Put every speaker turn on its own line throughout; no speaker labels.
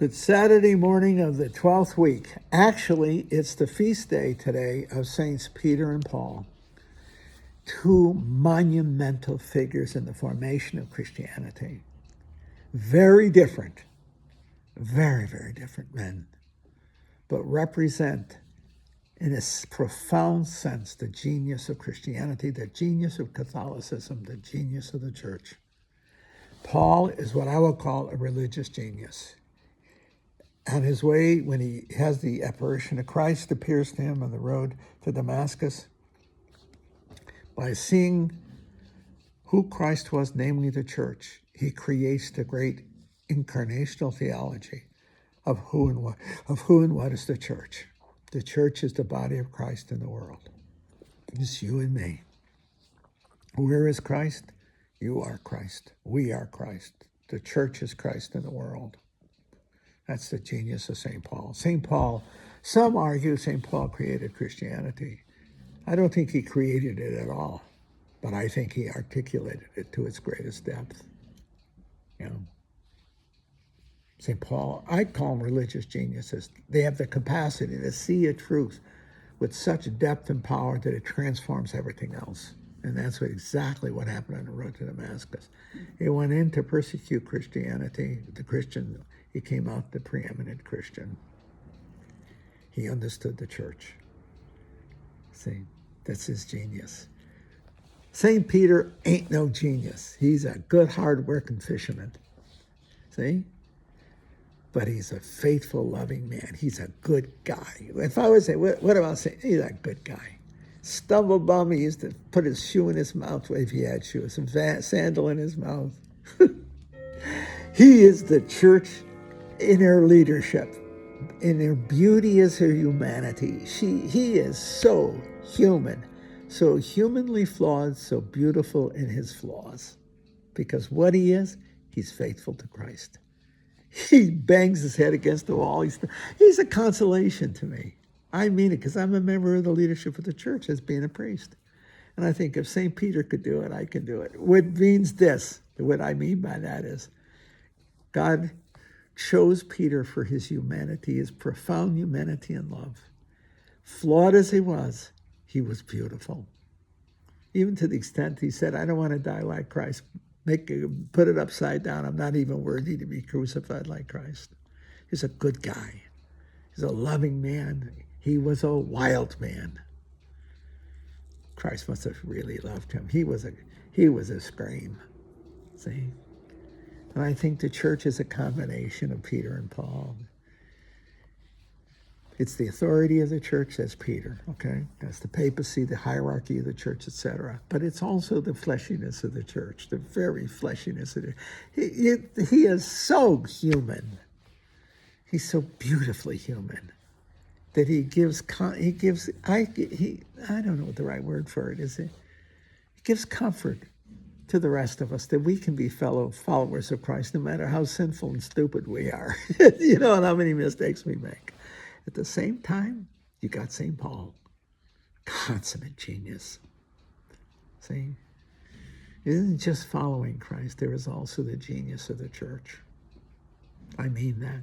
Good Saturday morning of the 12th week. Actually, it's the feast day today of Saints Peter and Paul, two monumental figures in the formation of Christianity. Very different, very, very different men, but represent in a profound sense the genius of Christianity, the genius of Catholicism, the genius of the church. Paul is what I would call a religious genius. On his way, when he has the apparition of Christ appears to him on the road to Damascus, by seeing who Christ was, namely the church, he creates the great incarnational theology of who and what is the church. The church is the body of Christ in the world. It's you and me. Where is Christ? You are Christ. We are Christ. The church is Christ in the world. That's the genius of St. Paul. St. Paul, some argue St. Paul created Christianity. I don't think he created it at all, but I think he articulated it to its greatest depth. You know, St. Paul, I call them religious geniuses. They have the capacity to see a truth with such depth and power that it transforms everything else. And that's exactly what happened on the road to Damascus. He went in to persecute Christianity, the Christian. He came out the preeminent Christian. He understood the church. See, that's his genius. St. Peter ain't no genius. He's a good, hard-working fisherman. See? But he's a faithful, loving man. He's a good guy. If I would say, what about St. He's a good guy. Stumble bum, he used to put his shoe in his mouth if he had shoes, some sandal in his mouth. He is the church in her leadership. In her beauty is her humanity. He is so human, so humanly flawed, so beautiful in his flaws. Because what he is, he's faithful to Christ. He bangs his head against the wall. He's a consolation to me. I mean it, because I'm a member of the leadership of the church as being a priest. And I think if St. Peter could do it, I can do it. What means this, what I mean by that is, God chose Peter for his humanity, his profound humanity and love. Flawed as he was beautiful. Even to the extent he said, I don't want to die like Christ. Put it upside down. I'm not even worthy to be crucified like Christ. He's a good guy. He's a loving man. He was a wild man. Christ must have really loved him. He was a scream. See? And I think the church is a combination of Peter and Paul. It's the authority of the church, that's Peter, okay? That's the papacy, the hierarchy of the church, etc. But it's also the fleshiness of the church, the very fleshiness of it. He is so human. He's so beautifully human that he gives, I don't know what the right word for it is. He gives comfort to the rest of us that we can be fellow followers of Christ no matter how sinful and stupid we are. You know, and how many mistakes we make. At the same time, you got St. Paul, consummate genius. See? It isn't just following Christ, there is also the genius of the church. I mean that.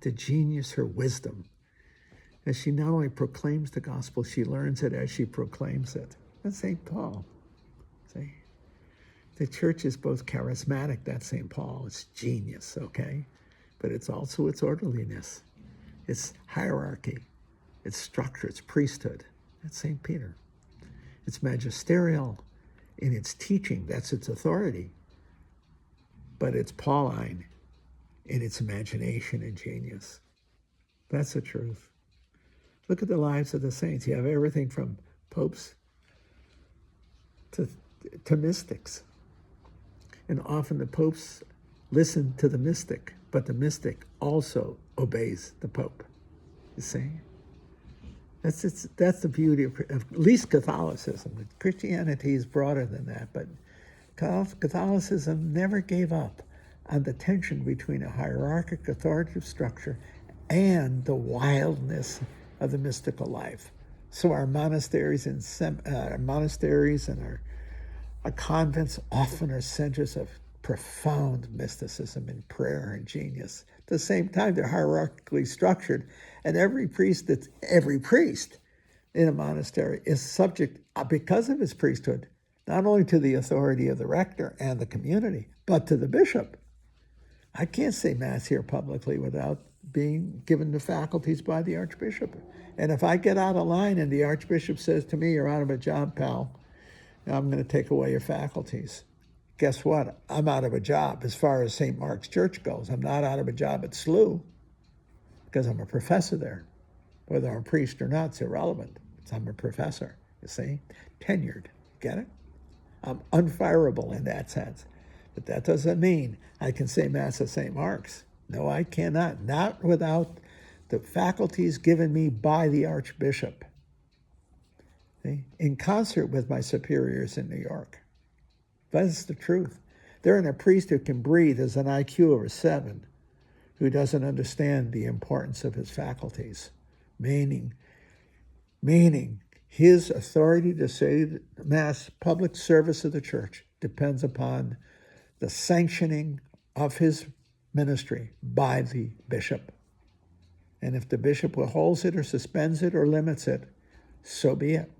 The genius, her wisdom. As she not only proclaims the gospel, she learns it as she proclaims it. That's St. Paul. See? The church is both charismatic, that's St. Paul, it's genius, okay? But it's also its orderliness, its hierarchy, its structure, its priesthood. That's St. Peter. It's magisterial in its teaching, that's its authority. But it's Pauline in its imagination and genius. That's the truth. Look at the lives of the saints. You have everything from popes to mystics. And often the popes listen to the mystic, but the mystic also obeys the pope. You see? That's the beauty of at least Catholicism. Christianity is broader than that, but Catholicism never gave up on the tension between a hierarchical authoritative structure and the wildness of the mystical life. So our monasteries and our convents often are centers of profound mysticism and prayer and genius. At the same time, they're hierarchically structured, and every priest in a monastery is subject, because of his priesthood, not only to the authority of the rector and the community, but to the bishop. I can't say Mass here publicly without being given the faculties by the Archbishop. And if I get out of line and the Archbishop says to me, "You're out of a job, pal, I'm going to take away your faculties," guess what? I'm out of a job as far as St. Mark's Church goes. I'm not out of a job at SLU because I'm a professor there. Whether I'm a priest or not, it's irrelevant. I'm a professor, you see? Tenured. Get it? I'm unfireable in that sense. But that doesn't mean I can say Mass at St. Mark's. No, I cannot. Not without the faculties given me by the Archbishop, see? In concert with my superiors in New York. That's the truth. There ain't a priest who can breathe as an IQ of a 7 who doesn't understand the importance of his faculties, meaning his authority to say Mass, public service of the Church, depends upon the sanctioning of his ministry by the bishop. And if the bishop withholds it or suspends it or limits it, so be it.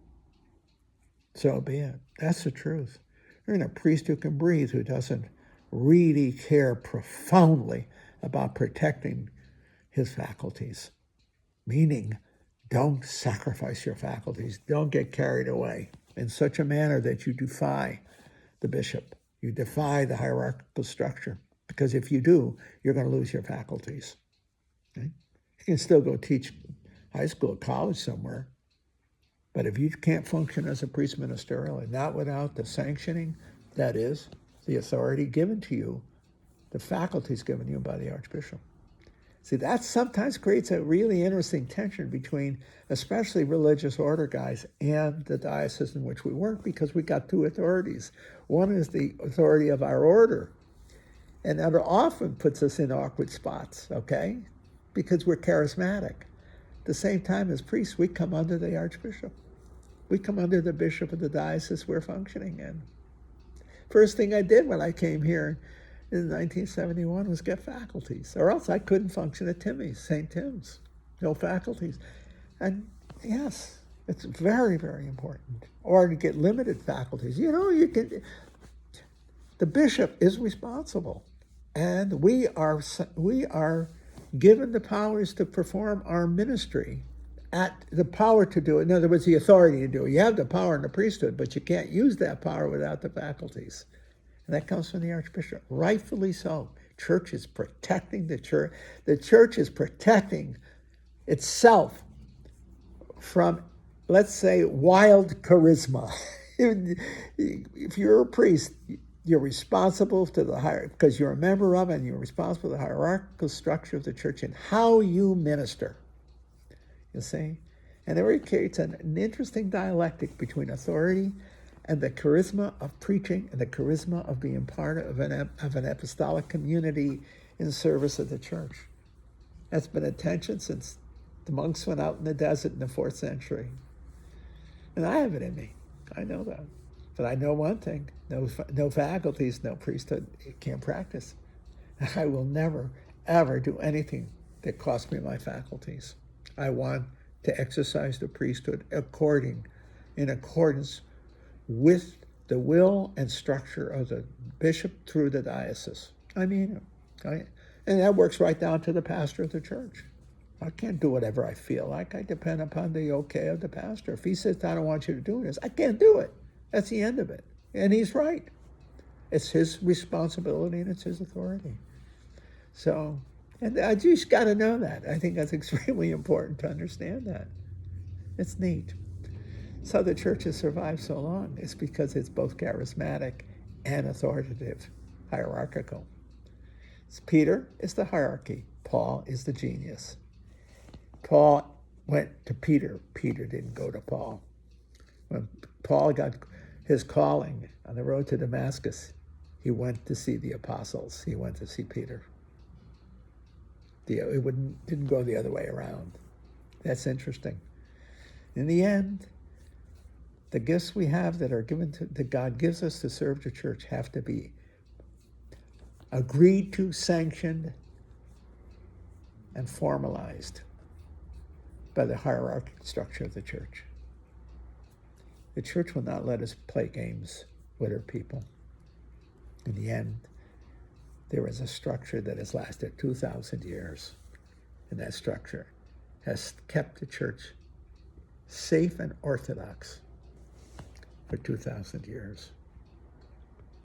So be it. That's the truth. There ain't a priest who can breathe who doesn't really care profoundly about protecting his faculties. Meaning, don't sacrifice your faculties. Don't get carried away in such a manner that you defy the bishop. You defy the hierarchical structure. Because if you do, you're going to lose your faculties. Okay? You can still go teach high school, college somewhere. But if you can't function as a priest ministerial and not without the sanctioning, that is, the authority given to you, the faculties given you by the Archbishop. See, that sometimes creates a really interesting tension between especially religious order guys and the diocese in which we work, because we got two authorities. One is the authority of our order, and that often puts us in awkward spots, okay? Because we're charismatic. At the same time, as priests, we come under the Archbishop. We come under the bishop of the diocese we're functioning in. First thing I did when I came here in 1971 was get faculties, or else I couldn't function at Timmy's, St. Tim's. No faculties. And yes, it's very, very important. Or to get limited faculties. You know, the bishop is responsible. And we are given the powers to perform our ministry, at the power to do it. In other words, the authority to do it. You have the power in the priesthood, but you can't use that power without the faculties. And that comes from the Archbishop, rightfully so. Church is protecting the church. The church is protecting itself from, let's say, wild charisma. If you're a priest, you're responsible to the higher, because you're a member of it, and you're responsible for the hierarchical structure of the church and how you minister. You see? And it creates an interesting dialectic between authority and the charisma of preaching and the charisma of being part of an apostolic community in service of the church. That's been a tension since the monks went out in the desert in the 4th century. And I have it in me. I know that. But I know one thing. No faculties, no priesthood. You can't practice. I will never, ever do anything that costs me my faculties. I want to exercise the priesthood in accordance with the will and structure of the bishop through the diocese. I mean, and that works right down to the pastor of the church. I can't do whatever I feel like. I depend upon the okay of the pastor. If he says, "I don't want you to do this," I can't do it. That's the end of it. And he's right. It's his responsibility and it's his authority. So, and I just got to know that. I think that's extremely important to understand that. It's neat. So the church has survived so long. It's because it's both charismatic and authoritative, hierarchical. Peter is the hierarchy. Paul is the genius. Paul went to Peter. Peter didn't go to Paul. When Paul got his calling on the road to Damascus, he went to see the apostles. He went to see Peter. It didn't go the other way around. That's interesting. In the end, the gifts we have that are given that God gives us to serve the church have to be agreed to, sanctioned, and formalized by the hierarchical structure of the church. The church will not let us play games with her people. In the end, there is a structure that has lasted 2,000 years, and that structure has kept the church safe and orthodox for 2,000 years.